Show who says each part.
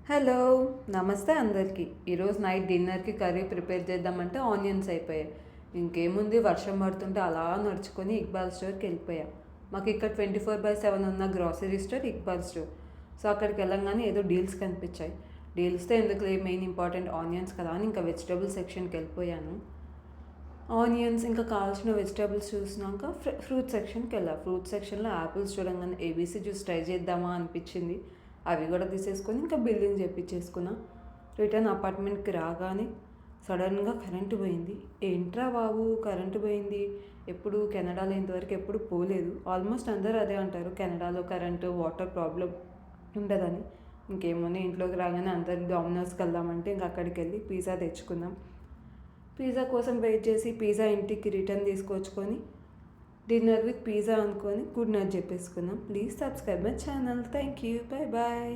Speaker 1: Hello, నమస్తే అందరికీ. ఈరోజు నైట్ డిన్నర్కి కర్రీ ప్రిపేర్ చేద్దామంటే ఆనియన్స్ అయిపోయాయి. ఇంకేముంది, వర్షం పడుతుంటే అలా నడుచుకొని ఇక్బాల్ స్టోర్కి వెళ్ళిపోయా. మాకు ఇక్కడ 24/7 ఉన్న grocery store Iqbal store. So అక్కడికి వెళ్ళంగానే ఏదో డీల్స్ కనిపించాయి. డీల్స్తో ఎందుకు, మెయిన్ ఇంపార్టెంట్ ఆనియన్స్ కదా అని ఇంకా వెజిటబుల్ సెక్షన్కి వెళ్ళిపోయాను. ఆనియన్స్ ఇంకా కావాల్సిన వెజిటబుల్స్ చూసినాక ఫ్రూట్ సెక్షన్కి వెళ్ళా. ఫ్రూట్ సెక్షన్లో యాపిల్స్ చూడంగానే ఏబీసీ జ్యూస్ ట్రై చేద్దామా అనిపించింది. అవి కూడా తీసేసుకొని ఇంకా బిల్లింగ్ చేయించేసుకున్నా. రిటర్న్ అపార్ట్మెంట్కి రాగానే సడన్గా కరెంటు పోయింది. ఏంట్రా బాబు కరెంటు పోయింది, ఎప్పుడు కెనడాలో ఇంతవరకు ఎప్పుడు పోలేదు. ఆల్మోస్ట్ అందరూ అదే అంటారు, కెనడాలో కరెంటు వాటర్ ప్రాబ్లం ఉండదని. ఇంకేమోనే, ఇంట్లోకి రాగానే అందరు డామినోస్కి వెళ్దామంటే ఇంకా అక్కడికి వెళ్ళి పిజ్జా తెచ్చుకుందాం. పిజ్జా కోసం వెయిట్ చేసి పిజ్జా ఇంటికి రిటర్న్ తీసుకొచ్చుకొని డిన్నర్ విత్ పిజ్జా అనుకొని గుడ్ నైట్ చెప్పేసుకుందాం. Please subscribe my channel. Thank you. Bye bye.